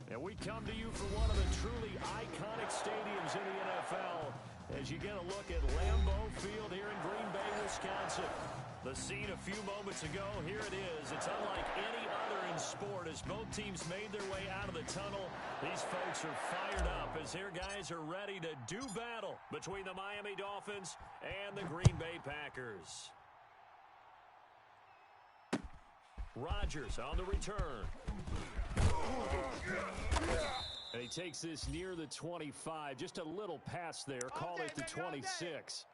And we come to you from one of the truly iconic stadiums in the NFL as you get a look at Lambeau Field here in Green Bay, Wisconsin. The scene a few moments ago, here it is. It's unlike any other in sport as both teams made their way out of the tunnel. These folks are fired up as their guys are ready to do battle between the Miami Dolphins and the Green Bay Packers. Rodgers on the return. And he takes this near the 25. Just a little pass there. Call it the 26.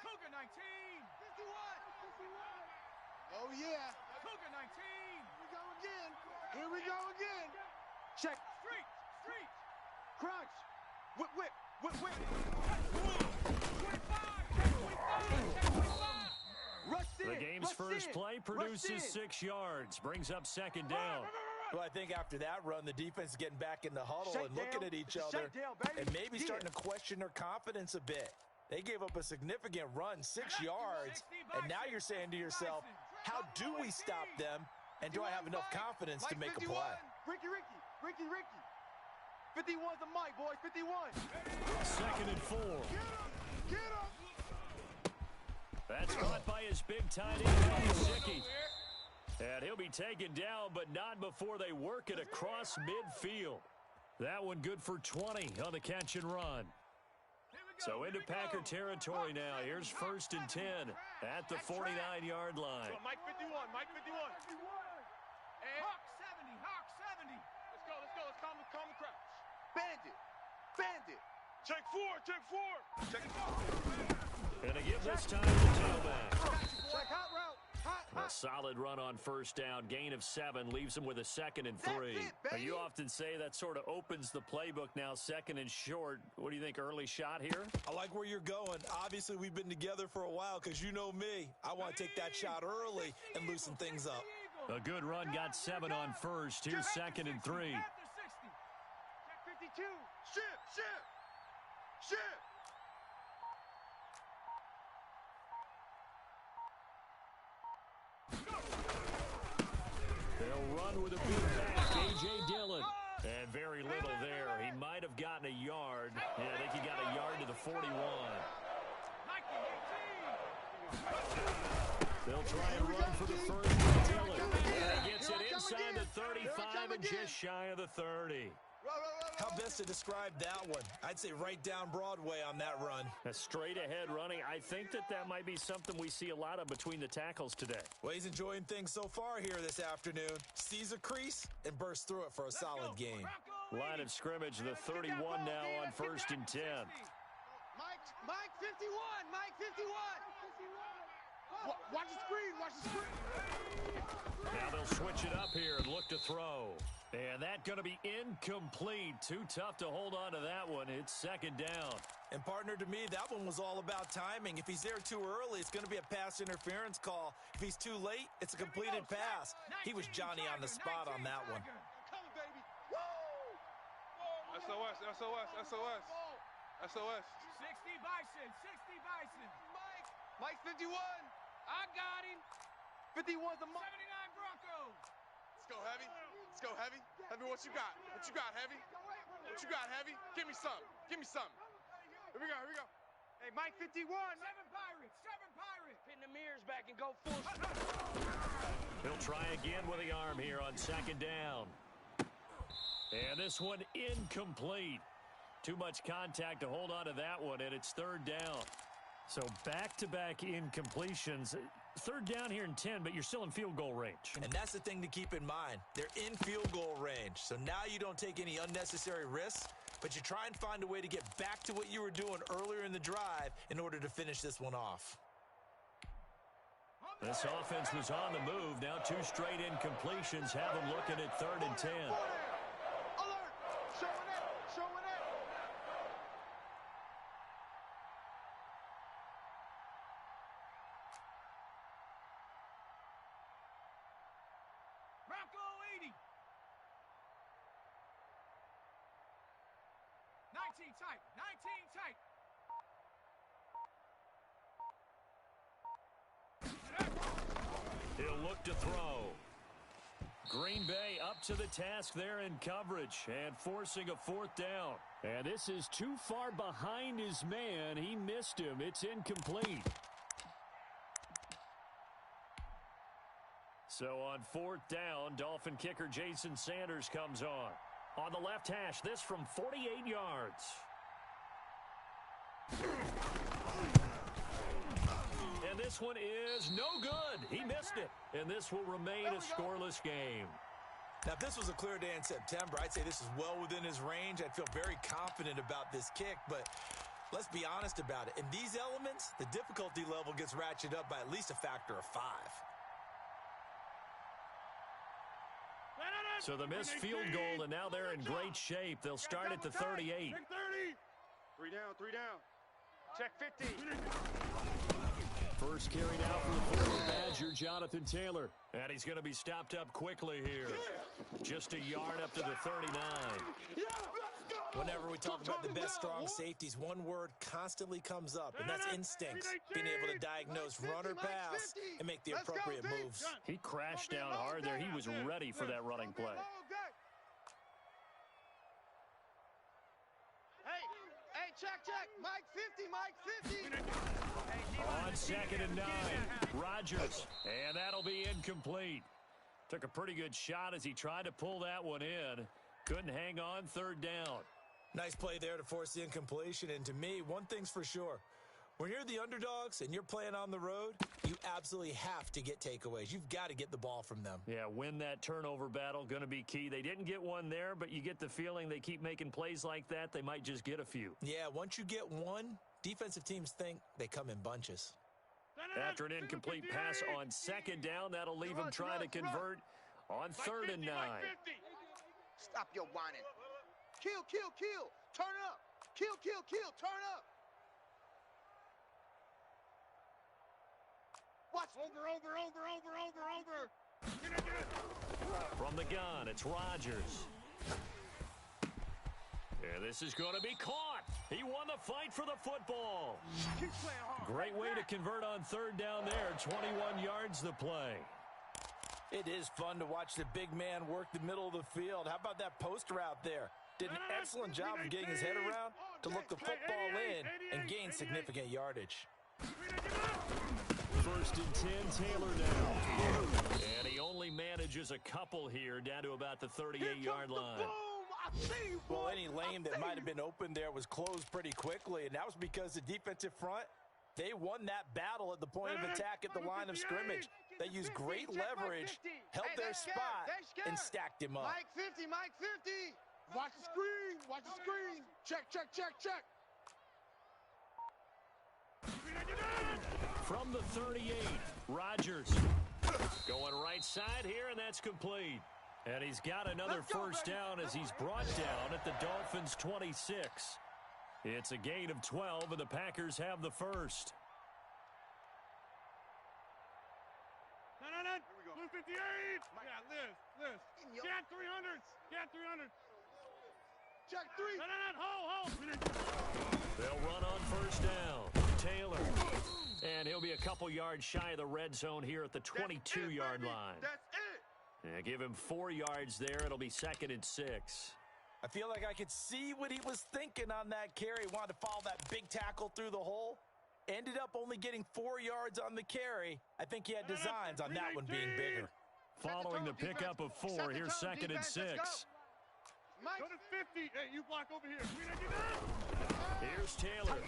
Cougar 19. 51. Oh, yeah. Cougar 19. Here we go again. Check. Street. Crunch. Whip. 25. 25. Rush in. The game's first play produces 6 yards. Brings up second down. Well, I think after that run, the defense is getting back in the huddle and looking at each other and maybe starting to question their confidence a bit. They gave up a significant run, 6 yards, and now you're saying to yourself, how do we stop them, and do I have enough confidence to make a play? Ricky. 51's the mic, boys, 51. Second and 4. Get him. That's caught by his big tight end, Gesicki. And he'll be taken down, but not before they work it across midfield. That one good for 20 on the catch and run. So into Packer territory now. Here's 1st and 10 at the 49-yard line. Mike 51. Hawk 70. Let's calm the crouch. Bandit. Check 4. And to give this time to tailback. Check hot route. A solid run on first down. Gain of 7 leaves them with a 2nd and 3. That's it, baby. You often say that sort of opens the playbook now, 2nd and short. What do you think, early shot here? I like where you're going. Obviously, we've been together for a while because you know me. I want to take that shot early and loosen things up. A good run, got 7 on first. Here's 2nd and 3. Check 52. Ship. They'll run with a big back, A.J. Dillon. And very little there. He might have gotten a yard. Yeah, I think he got a yard to the 41. They'll try and run for the first with Dillon. And he gets it inside the 35 and just shy of the 30. How best to describe that one? I'd say right down Broadway on that run. A straight-ahead running. I think that might be something we see a lot of between the tackles today. Well, he's enjoying things so far here this afternoon. Sees a crease and bursts through it for a solid gain. Line of scrimmage, the 31 now on 1st and 10. Mike 51. Watch the screen. Now they'll switch it up here and look to throw. And that's going to be incomplete. Too tough to hold on to that one. It's 2nd down. And partner, to me, that one was all about timing. If he's there too early, it's going to be a pass interference call. If he's too late, it's a completed pass. He was Johnny on the spot on that one. Come on, baby. Woo! SOS. 60 Bison. Mike 51. I got him. 51's the mic. 79 Broncos. Let's go, Heavy. Heavy, what you got, Heavy? Give me something. Here we go. Hey, Mike 51. 7 Pirates. Pin the mirrors back and go full. He'll try again with the arm here on 2nd down. And this one incomplete. Too much contact to hold on to that one, and it's 3rd down. So back-to-back incompletions. 3rd down here in 10, but you're still in field goal range. And that's the thing to keep in mind. They're in field goal range. So now you don't take any unnecessary risks, but you try and find a way to get back to what you were doing earlier in the drive in order to finish this one off. This offense was on the move. Now 2 straight incompletions have them looking at 3rd and 10. Alert! Showing it! Bronco 80. tight. 19 tight. He'll look to throw. Green Bay up to the task there in coverage and forcing a fourth down. And this is too far behind his man. He missed him. It's incomplete. So on fourth down, Dolphin kicker Jason Sanders comes on. On the left hash, this from 48 yards. And this one is no good. He missed it. And this will remain a scoreless game. Now, if this was a clear day in September, I'd say this is well within his range. I'd feel very confident about this kick, but let's be honest about it. In these elements, the difficulty level gets ratcheted up by at least a factor of 5. So the missed field goal, and now they're in great shape. They'll start at the 38. Check 30. 3 down. Check 50. First carry now for the former Badger, Jonathan Taylor. And he's going to be stopped up quickly here. Just a yard up to the 39. Whenever we talk about the best strong safeties, one word constantly comes up, and that's instincts. Being able to diagnose run or pass and make the appropriate moves. He crashed down hard there. He was ready for that running play. Hey, check. Mike 50. On 2nd and 9, Rodgers. And that'll be incomplete. Took a pretty good shot as he tried to pull that one in. Couldn't hang on, 3rd down. Nice play there to force the incompletion. And to me, one thing's for sure. When you're the underdogs and you're playing on the road, you absolutely have to get takeaways. You've got to get the ball from them. Yeah, win that turnover battle, going to be key. They didn't get one there, but you get the feeling they keep making plays like that, they might just get a few. Yeah, once you get one, defensive teams think they come in bunches. After an incomplete pass on 2nd down, that'll leave him trying to convert on 3rd and 9. Stop your whining. Kill. Turn up. Kill. Turn up. Watch. Over. From the gun, it's Rodgers. And this is going to be caught. He won the fight for the football. Keep playing hard. Great way to convert on 3rd down there. 21 yards the play. It is fun to watch the big man work the middle of the field. How about that post route there? Did an excellent job of getting his head around to look the football in and gain significant yardage. 1st and 10, Taylor now. And he only manages a couple here down to about the 38-yard line. Well, any lane that might have been open there was closed pretty quickly, and that was because the defensive front, they won that battle at the point of attack at the line of scrimmage. They used great leverage, held their spot, and stacked him up. Mike 50. Watch the screen. Check. From the 38, Rodgers going right side here, and that's complete. And he's got another first down as he's brought down at the Dolphins' 26. It's a gain of 12, and the Packers have the first. No. Blue 58. Yeah, Liz. Cat 300. Check 3. No. Hold. They'll run on first down. Taylor. And he'll be a couple yards shy of the red zone here at the 22-yard line. That's it. Yeah, give him 4 yards there. It'll be 2nd and 6. I feel like I could see what he was thinking on that carry. Wanted to follow that big tackle through the hole. Ended up only getting 4 yards on the carry. I think he had designs on that one being bigger. Following the pickup of 4, here's 2nd and 6. Mike. Go to 50. Hey, you block over here. Here's Taylor.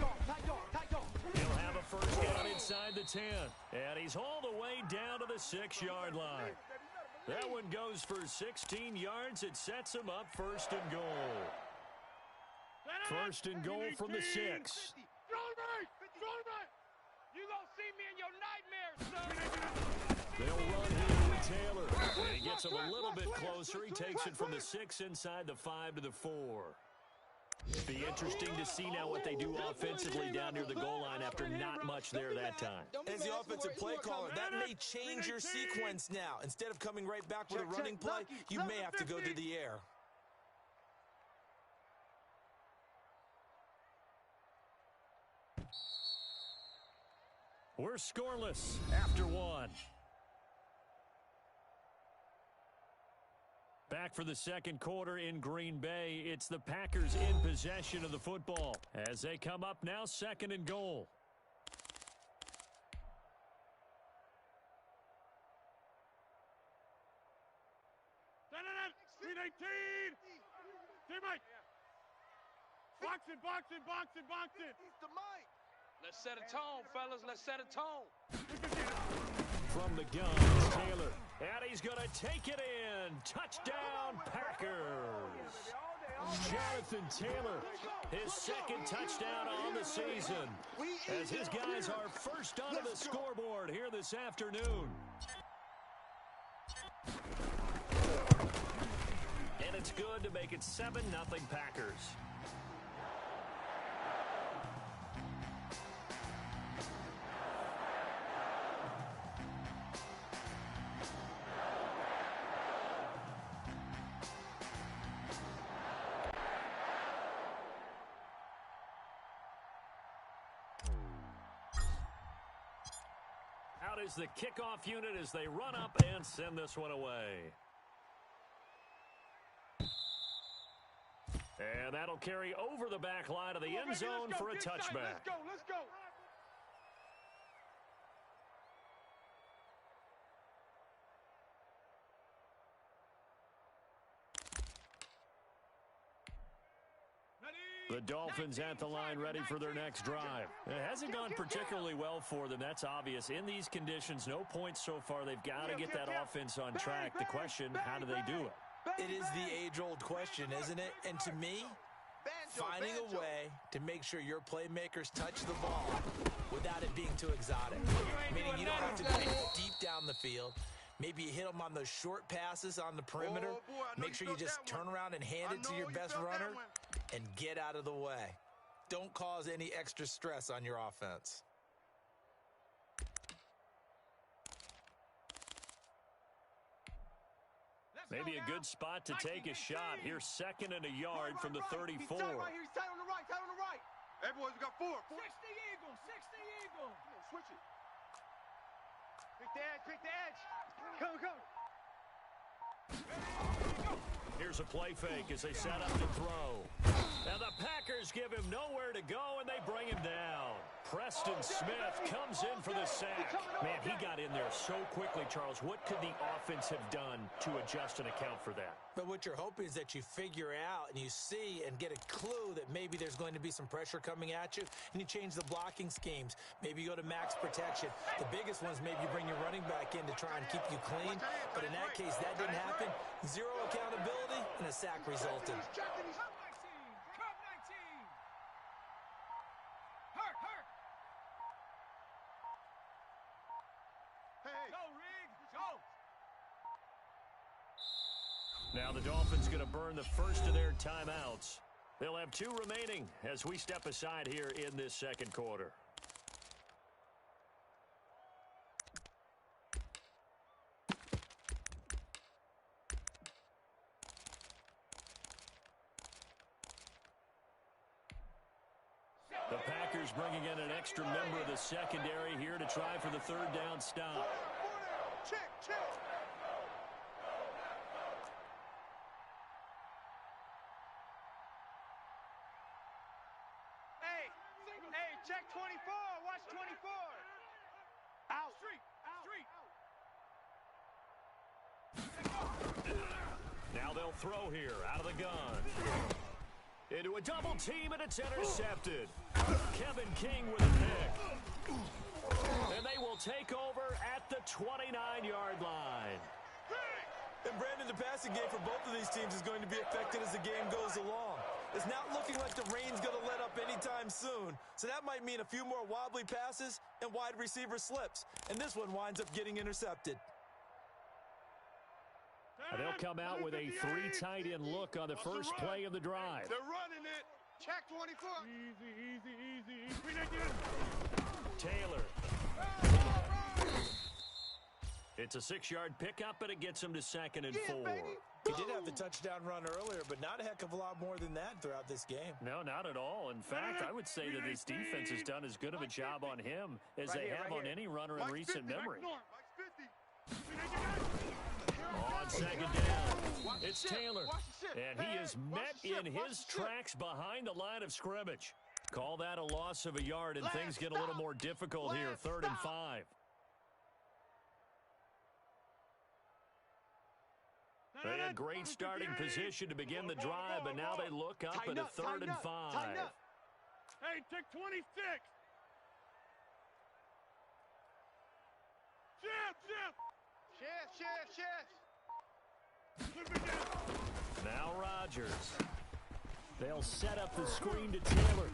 He'll have a first down inside the 10. And he's hauled away down to the 6-yard line. That one goes for 16 yards. It sets him up 1st and goal. 1st and goal from the 6. You gonna see me in your nightmares, son. They'll run here with Taylor. And he gets him a little bit closer. He takes it from the 6 inside the 5 to the 4. Be interesting to see now what they do offensively down near the goal line after not much there that time. As the offensive play caller, that may change your sequence now. Instead of coming right back with a running play, you may have to go to the air. We're scoreless after one. Back for the second quarter in Green Bay. It's the Packers in possession of the football as they come up now, second and goal. Green 18. Teammate. Box it. Let's set a tone, fellas. Let's set a tone. From the gun, Taylor. And he's going to take it in. Touchdown, Packers. Jonathan Taylor, his second touchdown on the season, as his guys are first onto the scoreboard here this afternoon. And it's good to make it 7-0 Packers. Out is the kickoff unit as they run up and send this one away. And that'll carry over the back line of the end zone for a touchback. Let's go. The Dolphins at the line ready for their next drive. It hasn't gone particularly well for them. That's obvious. In these conditions, no points so far. They've got to get that offense on track. The question, how do they do it? It is the age-old question, isn't it? And to me, finding a way to make sure your playmakers touch the ball without it being too exotic. Meaning you don't have to go deep down the field. Maybe you hit them on those short passes on the perimeter. Make sure you just turn around and hand it to your best runner and get out of the way. Don't cause any extra stress on your offense. Maybe a good spot to take a shot. Here's second and a yard from the 34. He's tight on the right. Hey, boys, we got four. 60 Eagles. Come on, switch it. Pick the edge. Come. Here's a play fake as they set up to throw. Now the Packers give him nowhere to go, and they bring him down. Preston Smith comes in for the sack. Man, he got in there so quickly, Charles. What could the offense have done to adjust and account for that? But what you're hoping is that you figure out and you see and get a clue that maybe there's going to be some pressure coming at you, and you change the blocking schemes. Maybe you go to max protection. The biggest ones, maybe you bring your running back in to try and keep you clean. But in that case, that didn't happen. Zero accountability, and a sack resulted. Now the Dolphins going to burn the first of their timeouts. They'll have 2 remaining as we step aside here in this second quarter. The Packers bringing in an extra member of the secondary here to try for the third down stop. Check. Hey, check 24. Watch 24. Out. Street. Now they'll throw here out of the gun. Into a double team, and it's intercepted. Kevin King with a pick. And they will take over at the 29-yard line. And Brandon, the passing game for both of these teams is going to be affected as the game goes along. It's not looking like the rain's going to let up anytime soon. So that might mean a few more wobbly passes and wide receiver slips. And this one winds up getting intercepted. And they'll come out with a 3 tight end look on the first play of the drive. They're running it. Check 24. Easy. Taylor. It's a 6-yard pickup, but it gets him to second and 4. did have the touchdown run earlier, but not a heck of a lot more than that throughout this game. No, not at all. In fact, I would say that this defense has done as good of a job on him as they have on any runner in recent memory. On second down, it's Taylor, and he is met in his tracks behind the line of scrimmage. Call that a loss of a yard, and things get a little more difficult here, 3rd and 5. They had great starting position to begin the drive, but now they look up at a 3rd and 5. Hey, take 26. Shift. Now Rodgers. They'll set up the screen to Taylor.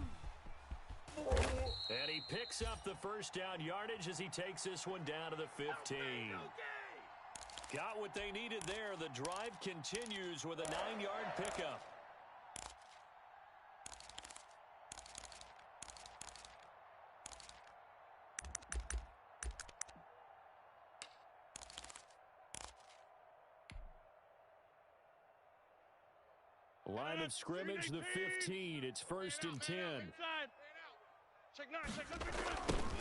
And he picks up the first down yardage as he takes this one down to the 15. Got what they needed there. The drive continues with a 9-yard pickup. Line of scrimmage, the 15. It's 1st and 10.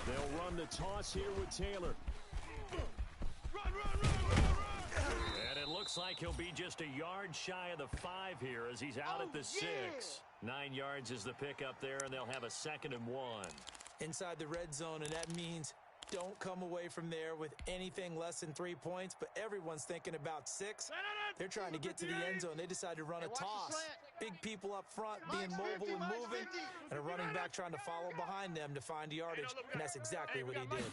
They'll run the toss here with Taylor. And it looks like he'll be just a yard shy of the 5 here as he's out at the 6. 9 yards is the pickup there, and they'll have a 2nd and 1. Inside the red zone, and that means don't come away from there with anything less than 3 points, but everyone's thinking about 6. They're trying to get to the end zone. They decide to run a toss. Big people up front being mobile and moving, and a running back trying to follow behind them to find yardage, and that's exactly what he did.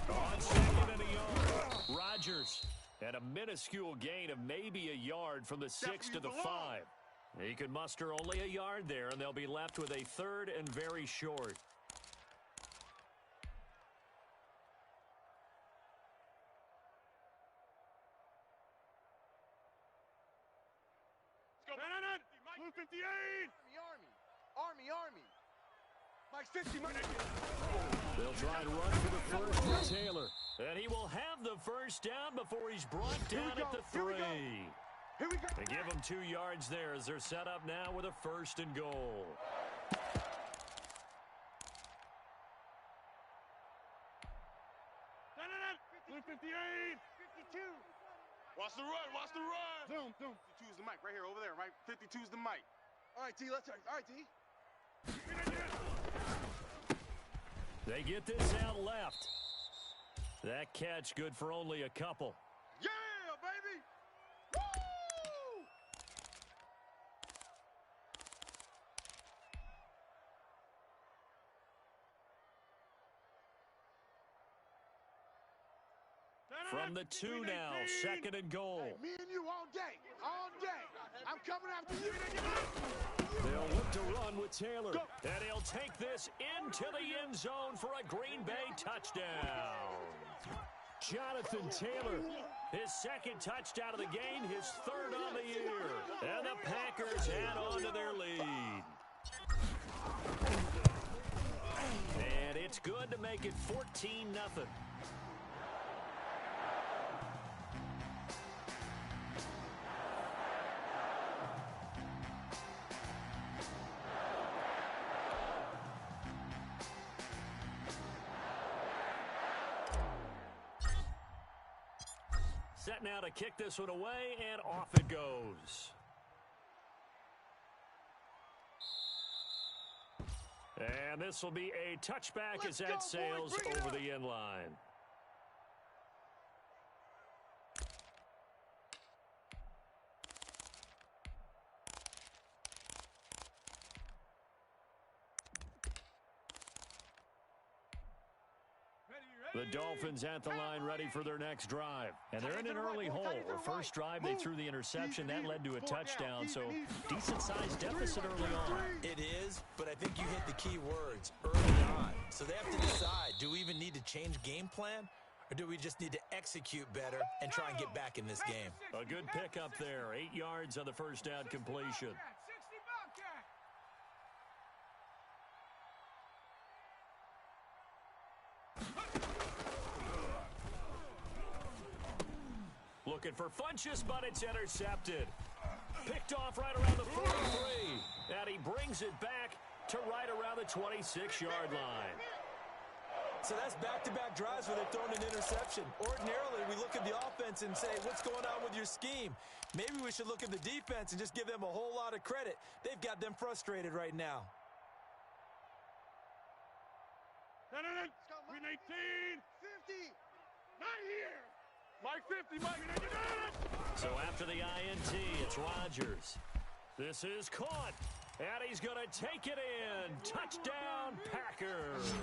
On 2nd and a yard, Rodgers. And a minuscule gain of maybe a yard from the 6 to the 5. He could muster only a yard there, and they'll be left with a 3rd and very short. Blue 58! Army! Mike 50, Mike 50. They'll try and run for the first with Taylor. And he will have the first down before he's brought down at the 3. Here we go. They give him 2 yards there as they're set up now with a 1st and goal. Blue 58! 52. Watch the run. Zoom. 52 is the mic right here, over there, right? 52 is the mic. All right, T, let's start. All right, T. They get this out left. That catch good for only a couple. Yeah, baby! Woo! From the 2 now, 2nd and goal. Hey, me and you all day. I'm coming after you. They'll look to run with Taylor, and he'll take this into the end zone for a Green Bay touchdown. Jonathan Taylor, his 2nd touchdown of the game, his 3rd on the year. And the Packers add on to their lead. And it's good to make it 14-0. Set now to kick this one away, and off it goes. And this will be a touchback as that sails over the end line. The Dolphins at the line ready for their next drive. And they're in an early hole. The first drive, they threw the interception. That led to a touchdown, so decent-sized deficit early on. It is, but I think you hit the key words, early on. So they have to decide, do we even need to change game plan? Or do we just need to execute better and try and get back in this game? A good pickup there. 8 yards on the first down completion. looking for Funchess, but it's intercepted. Picked off right around the 43. And he brings it back to right around the 26-yard line. So that's back-to-back drives where they've thrown an interception. Ordinarily, we look at the offense and say, what's going on with your scheme? Maybe we should look at the defense and just give them a whole lot of credit. They've got them frustrated right now. Green 18. 50. Not here. Mike 50, Mike. So after the INT, it's Rodgers. This is caught. And he's going to take it in. Touchdown, Packers.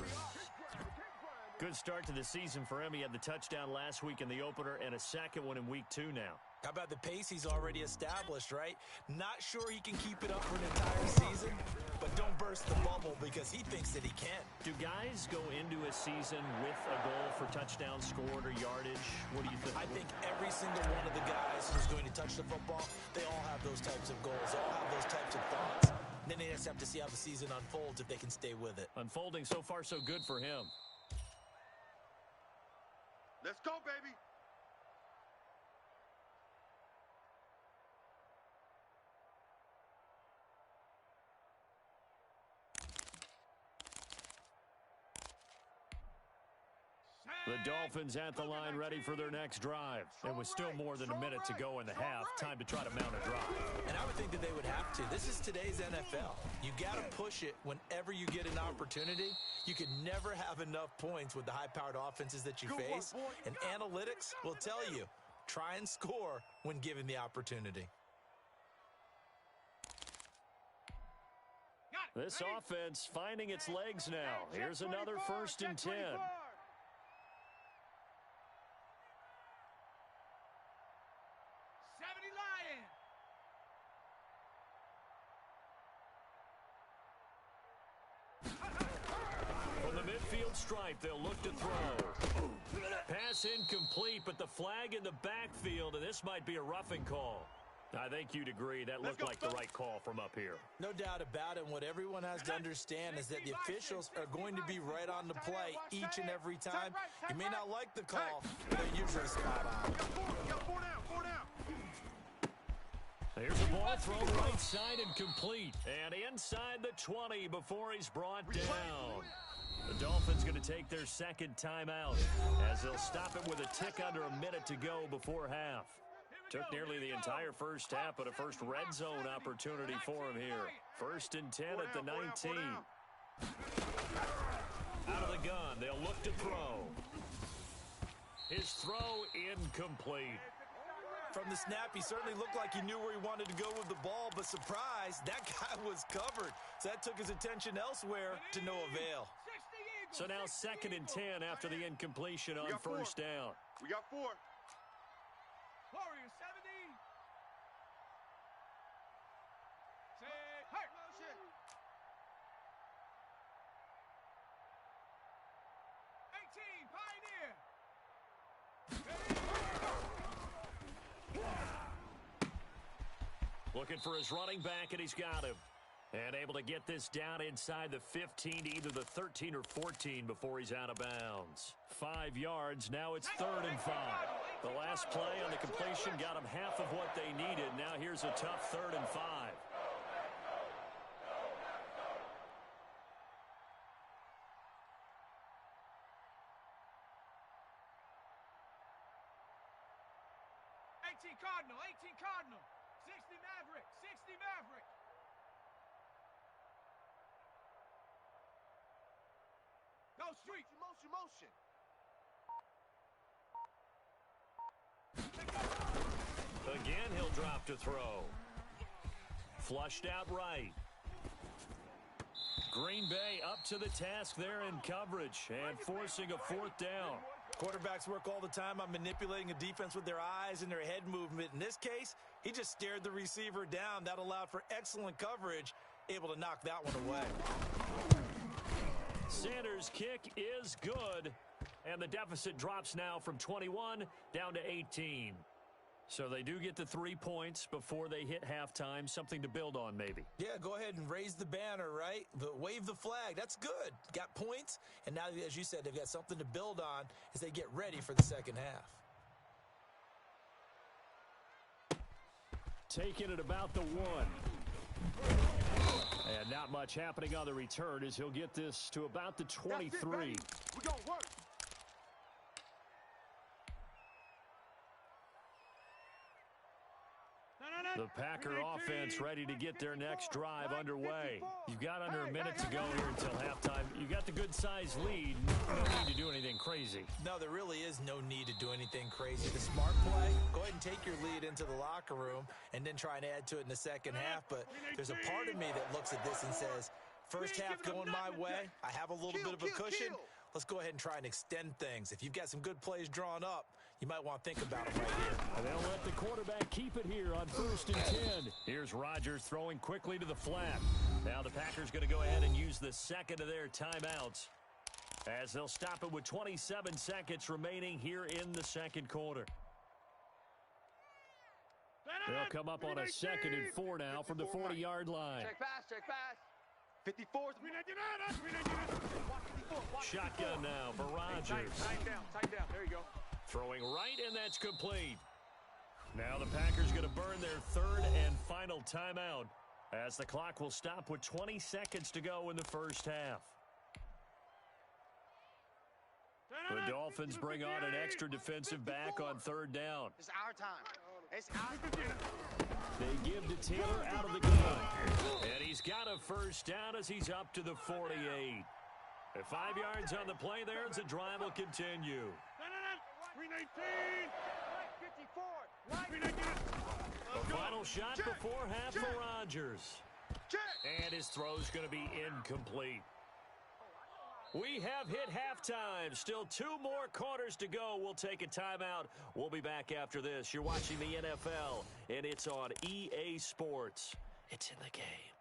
Good start to the season for him. He had the touchdown last week in the opener and a second one in week 2 now. How about the pace he's already established, right? Not sure he can keep it up for an entire season, but don't burst the bubble because he thinks that he can. Do guys go into a season with a goal for touchdown scored or yardage? What do you think? I think every single one of the guys who's going to touch the football, they all have those types of goals. They all have those types of thoughts. And then they just have to see how the season unfolds if they can stay with it. Unfolding so far so good for him. Let's go, baby. The Dolphins at the line ready for their next drive. And with still more than a minute to go in the half, time to try to mount a drive. And I would think that they would have to. This is today's NFL. You got to push it whenever you get an opportunity. You can never have enough points with the high-powered offenses that you face. And analytics will tell you, try and score when given the opportunity. This offense finding its legs now. Here's another 1st and 10. 70 Lions. From the midfield stripe, they'll look to throw. Pass incomplete, but the flag in the backfield, and this might be a roughing call. I think you'd agree that looked like the right call from up here. No doubt about it. What everyone has to understand is that the officials are going to be right on the play each and every time. You may not like the call, but they're usually spot on. Here's the ball thrown right side and complete. And inside the 20 before he's brought down. The Dolphins going to take their second timeout as they'll stop it with a tick under a minute to go before half. Took nearly the entire first half, but a first red zone opportunity for him here. 1st and 10 at the 19. Out of the gun, they'll look to throw. His throw incomplete. From the snap, he certainly looked like he knew where he wanted to go with the ball, but surprise, that guy was covered. So that took his attention elsewhere to no avail. So now 2nd and 10 after the incompletion on 1st down. We got 4. Warriors 70. Say, hurt. Motion. 18, Pioneer. Looking for his running back, and he's got him. And able to get this down inside the 15 to either the 13 or 14 before he's out of bounds. 5 yards, now it's 3rd and 5. The last play on the completion got them half of what they needed. Now here's a tough 3rd and 5. Cardinal, 18 Cardinal, 60 Maverick, 60 Maverick. Go street, motion. Again, he'll drop to throw. Flushed out right. Green Bay up to the task there in coverage and forcing a 4th down. Quarterbacks work all the time on manipulating a defense with their eyes and their head movement. In this case, he just stared the receiver down. That allowed for excellent coverage, able to knock that one away. Sanders' kick is good, and the deficit drops now from 21 down to 18. So they do get the 3 points before they hit halftime, something to build on maybe. Yeah, go ahead and raise the banner, right? Wave the flag. That's good. Got points, and now, as you said, they've got something to build on as they get ready for the second half. taken at about the 1. And not much happening on the return as he'll get this to about the 23. We're going to work. The Packer offense ready to get their next drive underway. You've got under a minute to go here until halftime. You got the good-sized lead. No need to do anything crazy. No, there really is no need to do anything crazy. The smart play, go ahead and take your lead into the locker room and then try and add to it in the second half. But there's a part of me that looks at this and says, first half going my way, I have a little bit of a cushion. Let's go ahead and try and extend things. If you've got some good plays drawn up, you might want to think about them right here. And they'll let the quarterback keep it here on 1st and 10. Here's Rodgers throwing quickly to the flat. Now the Packers going to go ahead and use the second of their timeouts as they'll stop it with 27 seconds remaining here in the second quarter. They'll come up on a 2nd and 4 now from the 40-yard line. Check pass. 54. Shotgun now for Rodgers. Tight down. There you go. Throwing right, and that's complete. Now the Packers going to burn their 3rd and final timeout as the clock will stop with 20 seconds to go in the first half. The Dolphins bring on an extra defensive back on 3rd down. It's our time. It's our time. They give to Taylor out of the gun. And he's got a first down as he's up to the 48. At 5 yards on the play there as the drive will continue. 319. The final shot before half for Rodgers. And his throw's going to be incomplete. We have hit halftime. Still 2 more quarters to go. We'll take a timeout. We'll be back after this. You're watching the NFL, and it's on EA Sports. It's in the game.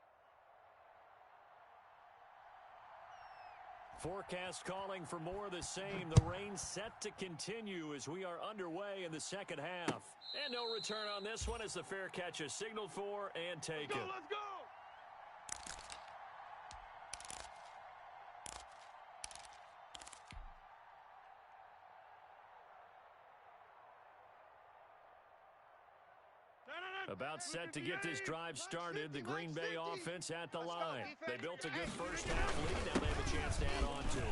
Forecast calling for more of the same. The rain set to continue as we are underway in the second half. And no return on this one as the fair catch is signaled for and taken. Let's go. About set to get this drive started, the Green Bay offense at the line. They built a good first half lead. Now they have a chance to add on to it.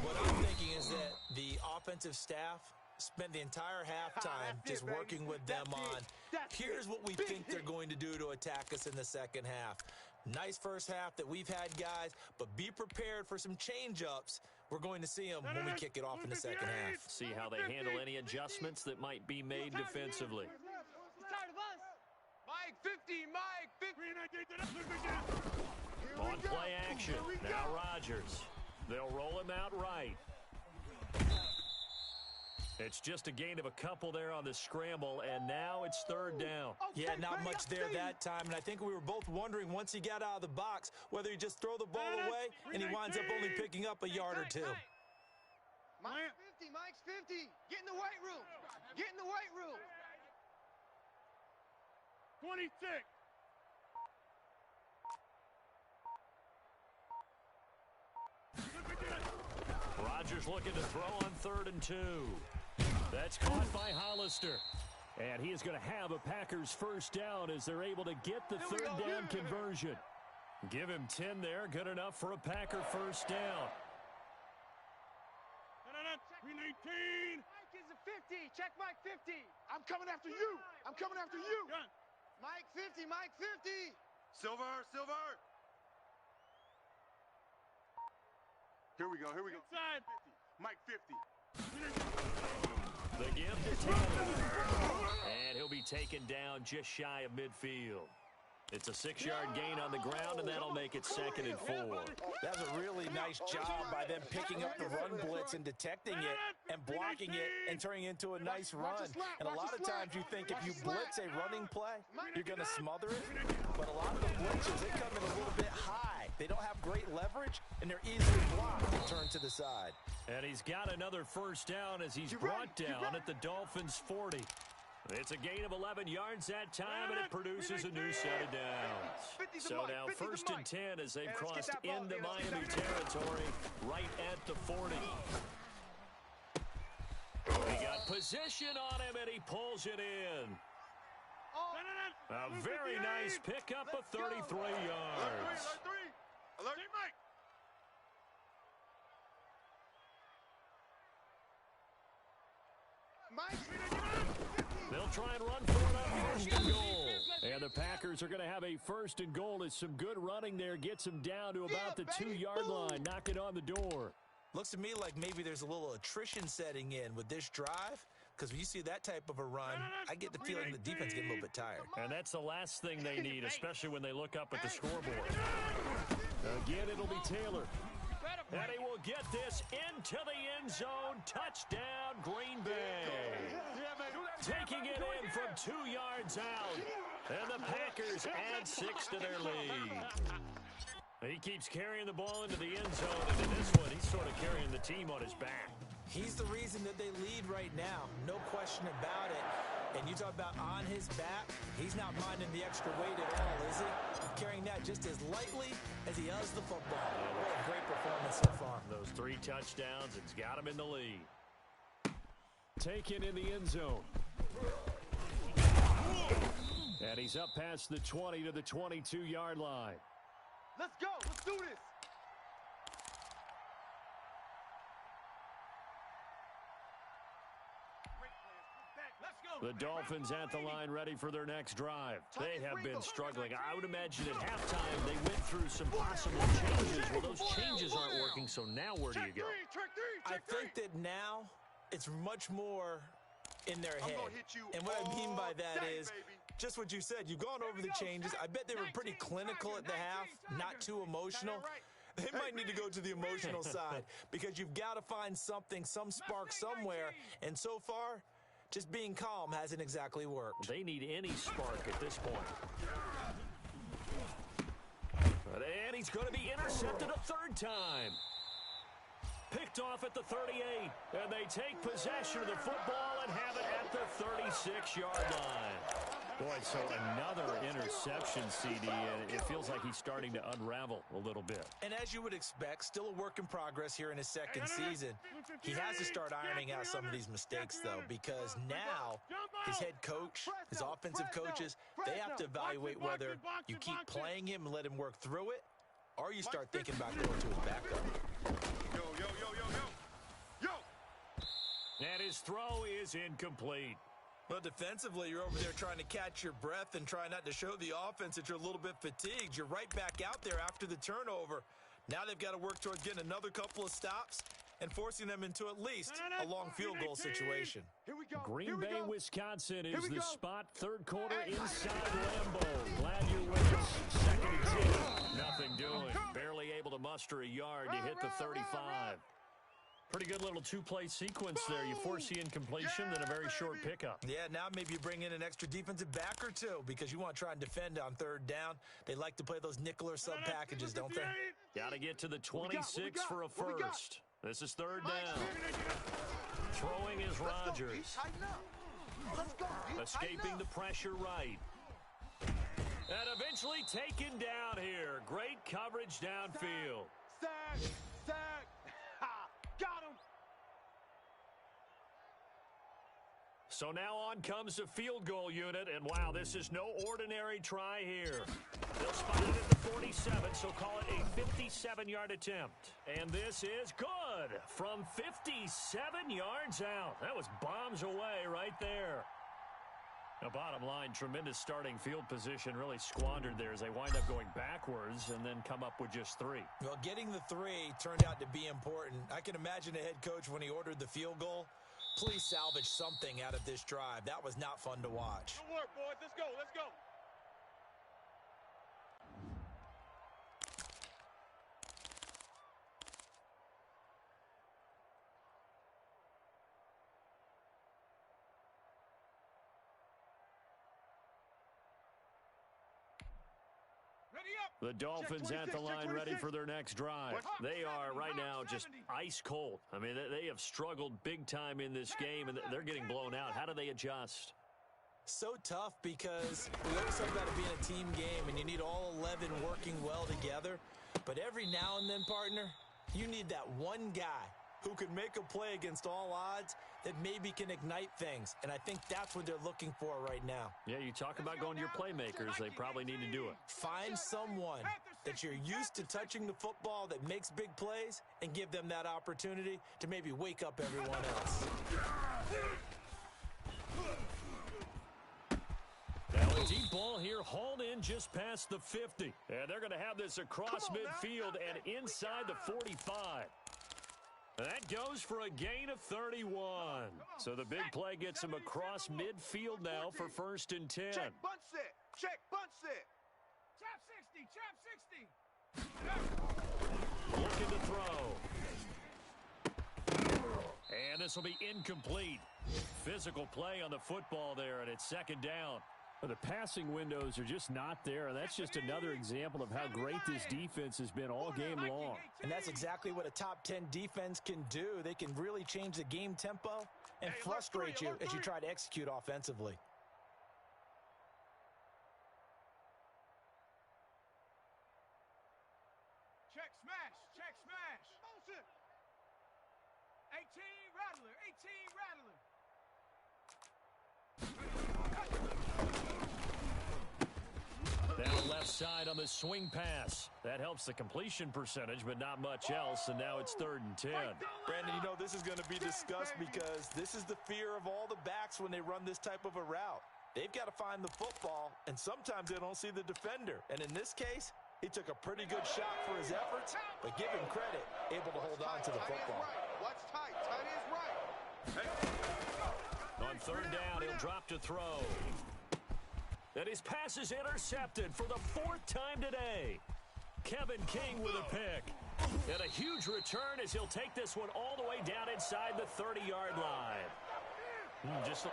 What I'm thinking is that the offensive staff spent the entire halftime just working with them on, here's what we think they're going to do to attack us in the second half. Nice first half that we've had, guys, but be prepared for some change-ups. We're going to see them when we kick it off in the second half. See how they handle any adjustments that might be made defensively. Mike 50, Mike 50. On play action, now Rodgers. They'll roll him out right. It's just a gain of a couple there on the scramble, and now it's 3rd down. Yeah, not much there that time, and I think we were both wondering once he got out of the box whether he just throw the ball away, and he winds up only picking up a yard or 2. Mike's 50. Get in the weight room. 26. Rodgers looking to throw on 3rd and 2. That's caught by Hollister. And he is going to have a Packers first down as they're able to get the 3rd down conversion. Give him 10 there. Good enough for a Packer first down. 319. Mike is a 50. Check Mike 50. I'm coming after you. Mike 50. Silver. Here we go. Inside. Mike 50. The give to Taylor. And he'll be taken down just shy of midfield. It's a 6-yard gain on the ground, and that'll make it 2nd and 4. That was a really nice job by them picking up the run blitz and detecting it and blocking it and turning it into a nice run. And a lot of times you think if you blitz a running play, you're going to smother it. But a lot of the blitzes, they come in a little bit high. They don't have great leverage, and they're easily blocked and turned to the side. And he's got another first down as he's brought down at the Dolphins' 40. It's a gain of 11 yards that time, and it produces a new set of downs. So now 1st and 10 as they've crossed into Miami territory right at the 40. He got position on him, and he pulls it in. A very nice pickup of 33 yards. Alert, Mike. They'll try and run for it on first and goal. And the Packers are going to have a first and goal as some good running there gets them down to about the 2-yard line. Knock it on the door. Looks to me like maybe there's a little attrition setting in with this drive, because when you see that type of a run, I get the feeling the defense getting a little bit tired. And that's the last thing they need, especially when they look up at the scoreboard. Again, it'll be Taylor. And he will get this into the end zone. Touchdown, Green Bay. Taking it in from 2 yards out. And the Packers add 6 to their lead. He keeps carrying the ball into the end zone, and in this one, he's sort of carrying the team on his back. He's the reason that they lead right now. No question about it. And you talk about on his back, he's not minding the extra weight at all, is he? Carrying that just as lightly as he does the football. What a great performance so far. Those 3 touchdowns, it's got him in the lead. Taken in the end zone. And he's up past the 20 to the 22-yard line. Let's go. Let's do this. The Dolphins at the line ready for their next drive. They have been struggling. I would imagine at halftime they went through some possible changes. Well, those changes aren't working, so now where do you go? I think that now it's much more in their head. And what I mean by that is just what you said. You've gone over the changes. I bet they were pretty clinical at the half, not too emotional. They might need to go to the emotional side because you've got to find something, some spark somewhere. And so far, just being calm hasn't exactly worked. They need any spark at this point. And he's going to be intercepted a 3rd time. Picked off at the 38. And they take possession of the football and have it at the 36-yard line. Boy, so another interception, CD, and it feels like he's starting to unravel a little bit. And as you would expect, still a work in progress here in his 2nd season. He has to start ironing out some of these mistakes, though, because now his head coach, his offensive coaches, they have to evaluate whether you keep playing him and let him work through it, or you start thinking about going to his backup. Yo. And his throw is incomplete. Well, defensively, you're over there trying to catch your breath and try not to show the offense that you're a little bit fatigued. You're right back out there after the turnover. Now they've got to work towards getting another couple of stops and forcing them into at least a long field goal situation. Here we go. Green Bay, Wisconsin is the spot. 3rd quarter inside Lambeau. Glad you're with us. 2nd and 10. Nothing doing. Barely able to muster a yard to hit the 35. Pretty good little 2-play sequence there. You force the incompletion, then a very short pickup. Yeah, now maybe you bring in an extra defensive back or two because you want to try and defend on 3rd down. They like to play those nickel or sub packages, don't they? Got to get to the 26 for a first. This is 3rd down. Throwing is Rodgers. Escaping the pressure right. And eventually taken down here. Great coverage downfield. Sack. Got him. So now on comes the field goal unit, and wow, this is no ordinary try here. They'll spot it at the 47, so call it a 57-yard attempt. And this is good from 57 yards out. That was bombs away right there. Now, bottom line, tremendous starting field position, really squandered there as they wind up going backwards and then come up with just 3. Well, getting the 3 turned out to be important. I can imagine the head coach when he ordered the field goal. Please salvage something out of this drive. That was not fun to watch. Good work, boys. Let's go. Let's go. The Dolphins at the line ready for their next drive. They are right now just ice cold. I mean, they have struggled big time in this game, and they're getting blown out. How do they adjust? So tough because we always talk about it being a team game, and you need all 11 working well together. But every now and then, partner, you need that one guy who can make a play against all odds that maybe can ignite things. And I think that's what they're looking for right now. Yeah, you talk about going to your playmakers. They probably need to do it. Find someone that you're used to touching the football that makes big plays and give them that opportunity to maybe wake up everyone else. Now a deep ball here, hauled in just past the 50. And they're going to have this across midfield and inside the 45. That goes for a gain of 31. So the big play gets him across midfield now for 1st and 10. Check, bunt set. Check, bunt set. Trap 60. Looking to throw. And this will be incomplete. Physical play on the football there, and it's 2nd down. Well, the passing windows are just not there, and that's just another example of how great this defense has been all game long. And that's exactly what a top 10 defense can do. They can really change the game tempo and frustrate you as you try to execute offensively. Check smash. Check smash. 18 rattler. 18 rattler. Down left side on the swing pass. That helps the completion percentage, but not much else, and now it's 3rd and 10. Brandon, you know this is going to be discussed because this is the fear of all the backs when they run this type of a route. They've got to find the football, and sometimes they don't see the defender. And in this case, he took a pretty good shot for his efforts, but give him credit, able to hold on to the football. What's tight? Tight is right. On 3rd down, he'll drop to throw. And his pass is intercepted for the 4th time today. Kevin King with a pick. And a huge return as he'll take this one all the way down inside the 30-yard line. Just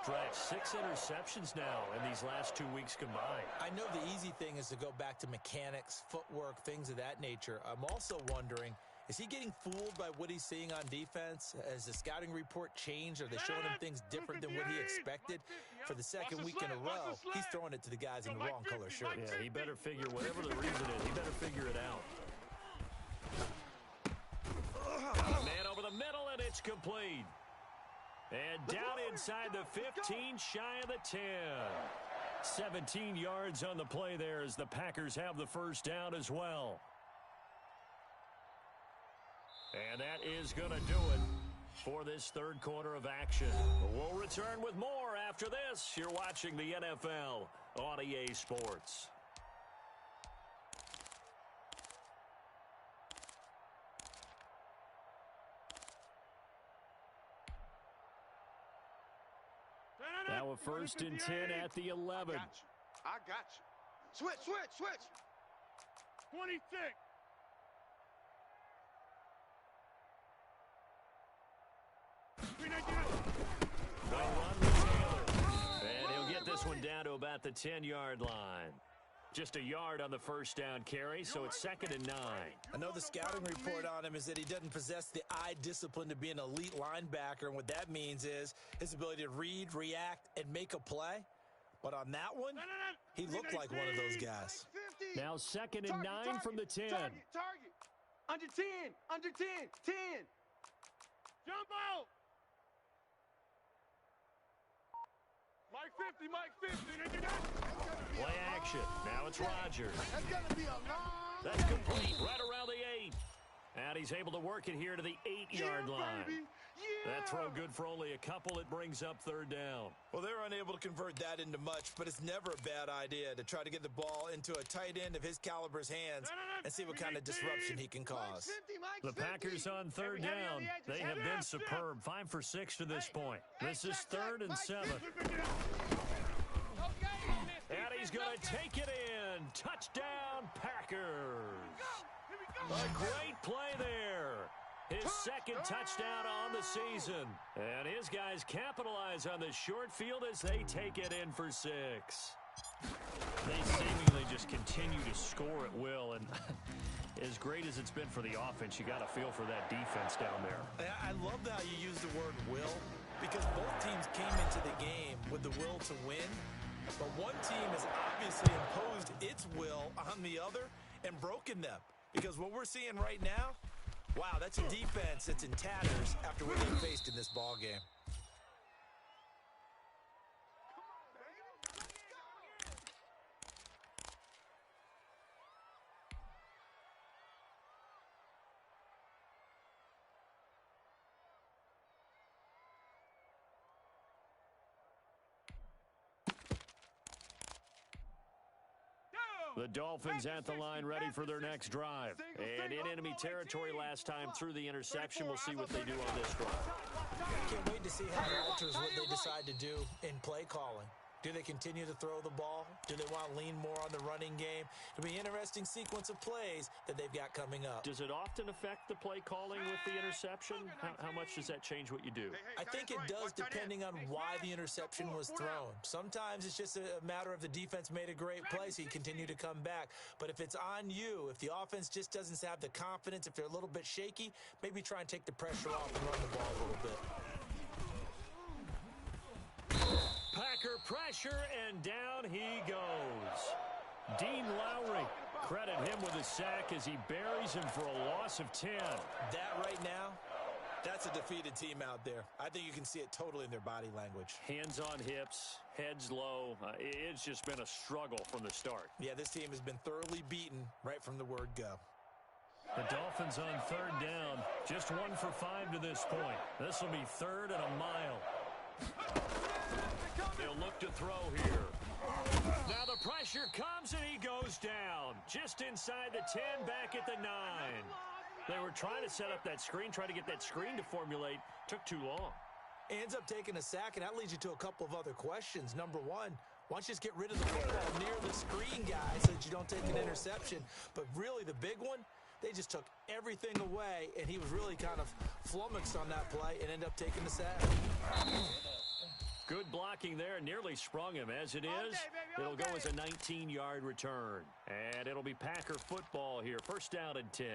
stretch. 6 interceptions now in these last 2 weeks combined. I know the easy thing is to go back to mechanics, footwork, things of that nature. I'm also wondering, is he getting fooled by what he's seeing on defense? Has the scouting report changed? Are they showing him things different than what he expected? For the 2nd week in a row, he's throwing it to the guys in the wrong color shirt. Yeah, he better figure, whatever the reason is, he better figure it out. Man over the middle, and it's complete. And down inside the 15, shy of the 10. 17 yards on the play there as the Packers have the 1st down as well. And that is going to do it for this 3rd quarter of action. We'll return with more after this. You're watching the NFL on EA Sports. Now a 1st and 10 at the 11. I got you. Switch. 26. They'll run with Taylor. And he'll get this one down to about the 10-yard line. Just a yard on the 1st down carry, so it's 2nd and 9. I know the scouting report on him is that he doesn't possess the eye discipline to be an elite linebacker, and what that means is his ability to read, react, and make a play. But on that one, he looked like one of those guys. Now 2nd and 9 from the 10. Target. Under 10. 10. Jump out. Mike 50. Play action. Now it's Rodgers. That's going to be a long. That's complete right around the 8. And he's able to work it here to the 8-yard line. That throw good for only a couple. It brings up 3rd down. Well, they're unable to convert that into much, but it's never a bad idea to try to get the ball into a tight end of his caliber's hands and see what kind of disruption he can cause. The Packers on 3rd down. They have been superb. 5 for 6 to this point. This is 3rd and 7. And he's going to take it in. Touchdown, Packers. A great play there. His 2nd touchdown on the season. And his guys capitalize on the short field as they take it in for 6. They seemingly just continue to score at will, and as great as it's been for the offense, you got to feel for that defense down there. I love how you use the word will, because both teams came into the game with the will to win, but one team has obviously imposed its will on the other and broken them. Because what we're seeing right now, wow, that's a defense that's in tatters after what they faced in this ball game. The Dolphins at the line ready for their next drive. And in enemy territory last time through the interception. We'll see what they do on this drive. Can't wait to see how it alters what they decide to do in play calling. Do they continue to throw the ball? Do they want to lean more on the running game? It'll be an interesting sequence of plays that they've got coming up. Does it often affect the play calling with the interception? How much does that change what you do? I think it does, depending on why the interception was thrown. Sometimes it's just a matter of the defense made a great play, so you continue to come back. But if it's on you, if the offense just doesn't have the confidence, if they're a little bit shaky, maybe try and take the pressure off and run the ball a little bit. Packer pressure, and down he goes. Dean Lowry, credit him with a sack as he buries him for a loss of 10. That right now, that's a defeated team out there. I think you can see it totally in their body language. Hands on hips, heads low. It's just been a struggle from the start. Yeah, this team has been thoroughly beaten right from the word go. The Dolphins on third down. Just 1 for 5 to this point. This will be third and a mile. They'll look to throw here. Now the pressure comes and he goes down. Just inside the 10, back at the 9. They were trying to set up that screen, trying to get that screen to formulate. Took too long. Ends up taking a sack, and that leads you to a couple of other questions. Number one, why don't you just get rid of the football near the screen guy so that you don't take an interception? But really the big one, they just took everything away, and he was really kind of flummoxed on that play and ended up taking the sack. Good blocking there, nearly sprung him. As it is, it'll go as a 19-yard return. And it'll be Packer football here. First down and 10.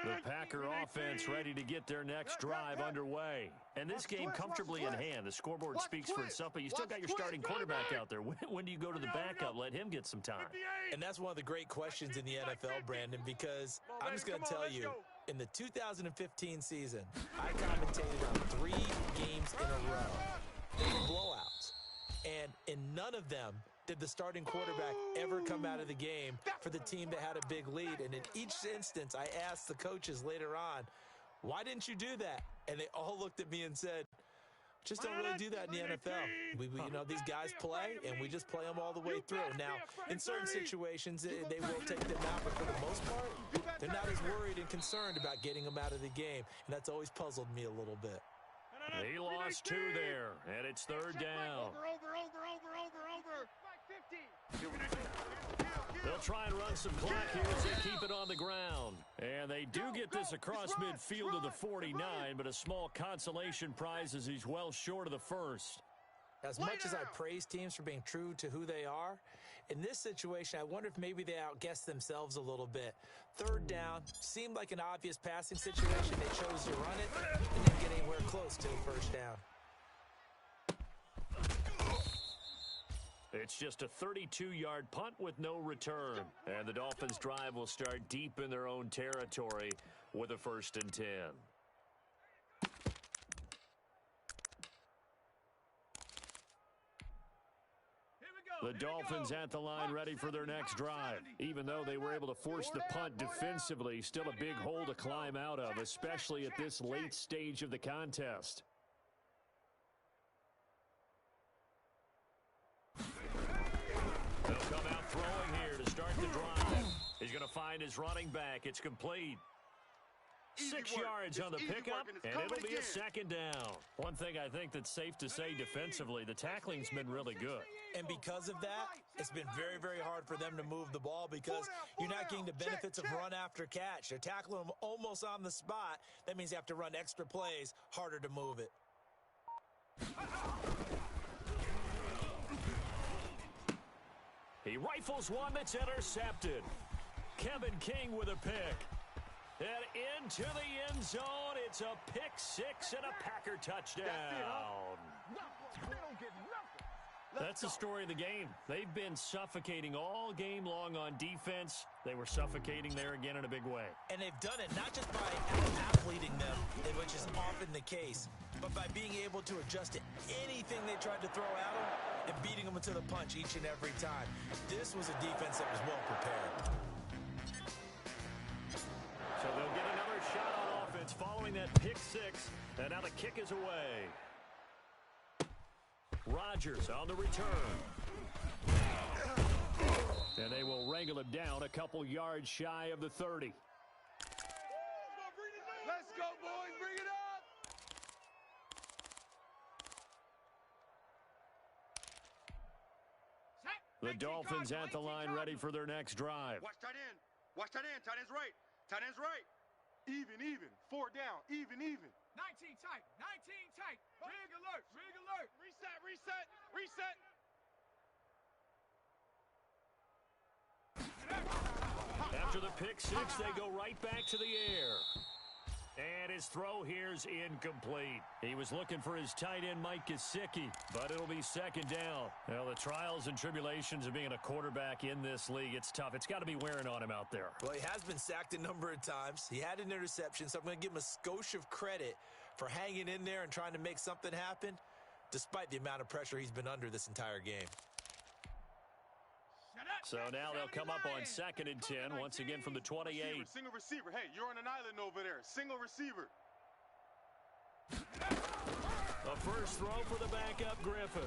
The Packer offense ready to get their next drive underway. And this game comfortably in hand. The scoreboard speaks for itself, but you still got your starting quarterback out there. When do you go to the backup? Let him get some time. And that's one of the great questions in the NFL, Brandon, because I'm just going to tell you, in the 2015 season, I commentated on 3 games in a row. They were blowouts. And in none of them did the starting quarterback ever come out of the game for the team that had a big lead. And in each instance, I asked the coaches later on, why didn't you do that? And they all looked at me and said, just don't really do that in the NFL. We you know, these guys play, and we just play them all the way through. Now, in certain situations, they will take them out, but for the most part, they're not as worried and concerned about getting them out of the game, and that's always puzzled me a little bit. He lost 2 there, and it's third down. Over. They'll try and run some clock here as they keep it on the ground. And they do get this across midfield of the 49, but a small consolation prize as he's well short of the first. As much as I praise teams for being true to who they are, in this situation, I wonder if maybe they outguessed themselves a little bit. Third down seemed like an obvious passing situation. They chose to run it and didn't get anywhere close to the first down. It's just a 32-yard punt with no return. And the Dolphins' drive will start deep in their own territory with a 1st and 10. The Dolphins at the line ready for their next drive. Even though they were able to force the punt defensively, still a big hole to climb out of, especially at this late stage of the contest. They'll come out throwing here to start the drive. He's going to find his running back. It's complete. 6 yards on the pickup, and it'll be a 2nd down. One thing I think that's safe to say defensively, the tackling's been really good. And because of that, it's been very, very hard for them to move the ball because you're not getting the benefits of run after catch. They're tackling them almost on the spot. That means you have to run extra plays, harder to move it. He rifles one that's intercepted. Kevin King with a pick. And into the end zone, it's a pick six and a Packer touchdown. They don't get nothing. That's the story of the game. They've been suffocating all game long on defense. They were suffocating there again in a big way. And they've done it not just by out-athleting them, which is often the case, but by being able to adjust to anything they tried to throw at them and beating them to the punch each and every time. This was a defense that was well prepared. So they'll get another shot on offense following that pick six, and now the kick is away. Rodgers on the return. And they will wrangle him down a couple yards shy of the 30. Let's go, boys. Bring it up. The Dolphins at the line ready for their next drive. Watch tight end. Watch tight end. Tight end's right. Tight end's right. Even. 4 down. Even. 19 tight. 19 tight. Rig alert. Reset. After the pick six, they go right back to the air. And his throw here's incomplete. He was looking for his tight end, Mike Gesicki, but it'll be second down. Well, the trials and tribulations of being a quarterback in this league, it's tough. It's got to be wearing on him out there. Well, he has been sacked a number of times. He had an interception, so I'm going to give him a skosh of credit for hanging in there and trying to make something happen, despite the amount of pressure he's been under this entire game. So now they'll come up on 2nd and 10, once again from the 28. Single receiver. Hey, you're on an island over there. Single receiver. A first throw for the backup Griffin.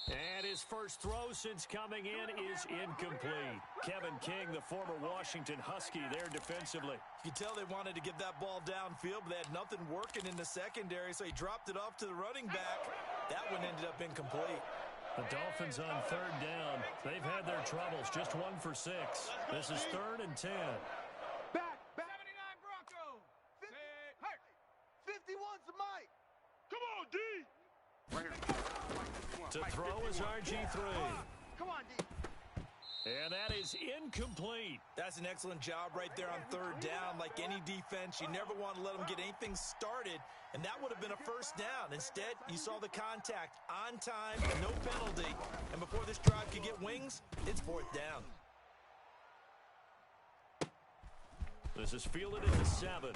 And his first throw since coming in is incomplete. Kevin King, the former Washington Husky, there defensively. You can tell they wanted to get that ball downfield, but they had nothing working in the secondary, so he dropped it off to the running back. That one ended up incomplete. The Dolphins on 3rd down. They've had their troubles, just 1 for 6. This is 3rd and 10. Back. 79 Bronco. 51's the Mike. Come on, D. Right here. To throw is RG3. Come on, D. And that is incomplete. That's an excellent job right there on 3rd down. Like any defense, you never want to let them get anything started, and that would have been a first down. Instead, you saw the contact on time, no penalty, and before this drive could get wings, it's 4th down. This is fielded at the 7.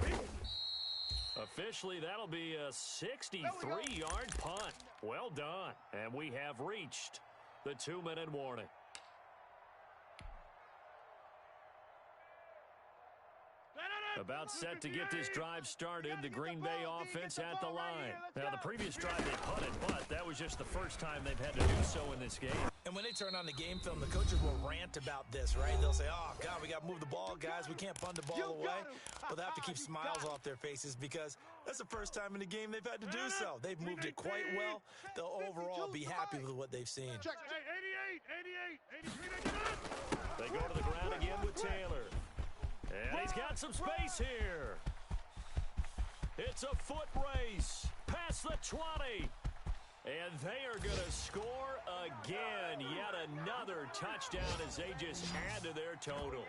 Officially, that'll be a 63-yard punt. Well done. And we have reached the 2-minute warning. About set to get this drive started, the Green Bay offense at the line. Now, the previous drive they punted, but that was just the first time they've had to do so in this game. And when they turn on the game film, the coaches will rant about this, right? They'll say, oh, God, we got to move the ball, guys. We can't punt the ball away. Well, they have to keep smiles off their faces because that's the first time in the game they've had to do so. They've moved it quite well. They'll overall be happy with what they've seen. Check. 88, 83. They go to the ground again with Taylor. And he's got some space here. It's a foot race past the 20. And they are going to score again. Yet another touchdown as they just add to their totals.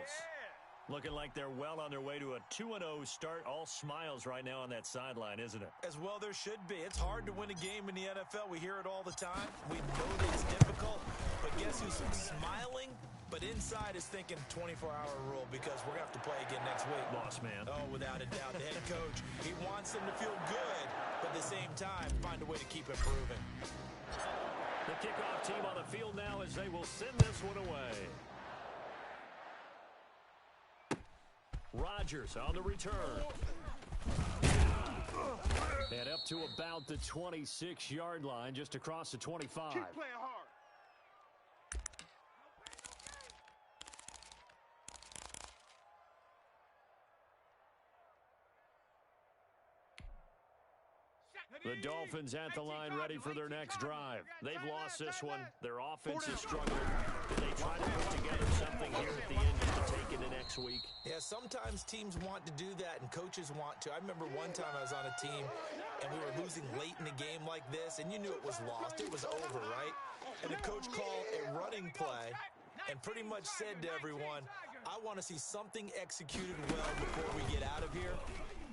Looking like they're well on their way to a 2-0 start. All smiles right now on that sideline, isn't it? As well there should be. It's hard to win a game in the NFL. We hear it all the time. We know that it's difficult. But guess who's smiling? But inside is thinking 24-hour rule because we're going to have to play again next week. Boss man. Oh, without a doubt. The head coach, he wants them to feel good, but at the same time, find a way to keep improving. The kickoff team on the field now as they will send this one away. Rodgers on the return. And up to about the 26-yard line, just across the 25. Keep playing hard. The Dolphins at the line ready for their next drive. They've lost this one. Their offense is struggling. Did they try to put together something here at the end just to take into next week? Yeah, sometimes teams want to do that and coaches want to. I remember one time I was on a team and we were losing late in a game like this and you knew it was lost. It was over, right? and the coach called a running play and pretty much said to everyone, I want to see something executed well before we get out of here.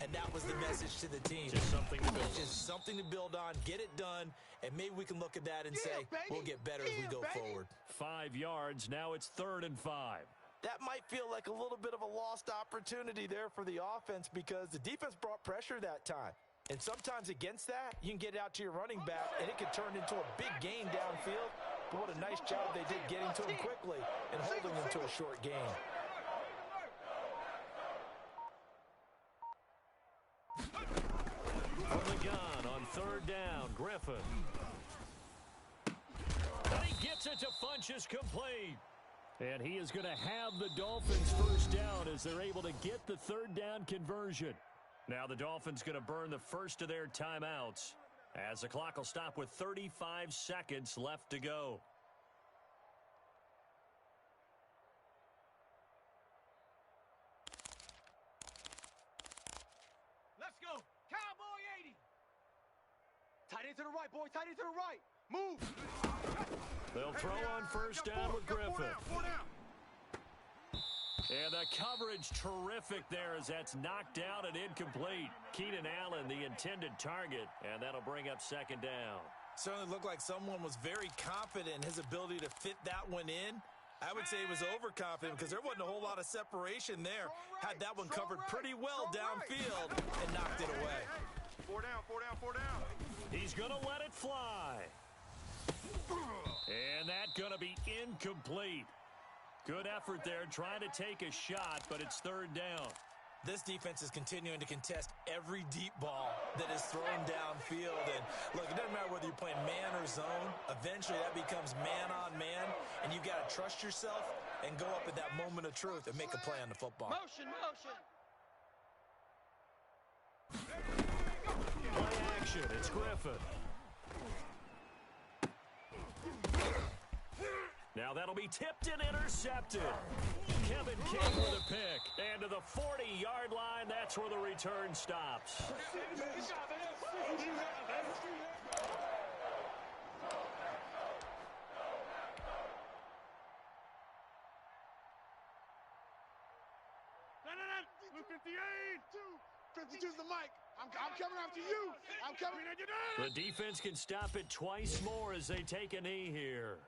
And that was the message to the team. Just something to build. Just something to build on, get it done, and maybe we can look at that and say, we'll get better as we go forward. 5 yards, now it's 3rd and 5. That might feel like a little bit of a lost opportunity there for the offense because the defense brought pressure that time. And sometimes against that, you can get it out to your running back, and it can turn into a big gain downfield. But what a nice job they did getting to him quickly and holding him to a short gain. From the gun on 3rd down, Griffin. And he gets it to Funchess complete. And he is going to have the Dolphins first down as they're able to get the 3rd down conversion. Now the Dolphins going to burn the first of their timeouts as the clock will stop with 35 seconds left to go. Let's go. Cowboy 80. Tight end to the right, boy. Tight end to the right. Move. They'll throw on first down with Griffin. Four down. And the coverage terrific there as that's knocked out and incomplete. Keenan Allen, the intended target, and that'll bring up 2nd down. Certainly looked like someone was very confident in his ability to fit that one in. I would say he was overconfident because there wasn't a whole lot of separation there. Had that one covered pretty well downfield and knocked it away. Four down. He's going to let it fly. And that's going to be incomplete. Good effort there, trying to take a shot, but it's 3rd down. This defense is continuing to contest every deep ball that is thrown downfield. And look, it doesn't matter whether you're playing man or zone. Eventually, that becomes man on man, and you've got to trust yourself and go up at that moment of truth and make a play on the football. Motion. Play action, it's Griffin. Now that'll be tipped and intercepted. Kevin King with a pick. And to the 40-yard line, that's where the return stops. No. 58. 52's the mic. I'm coming after you. I'm coming at you now. The defense can stop it twice more as they take a knee here.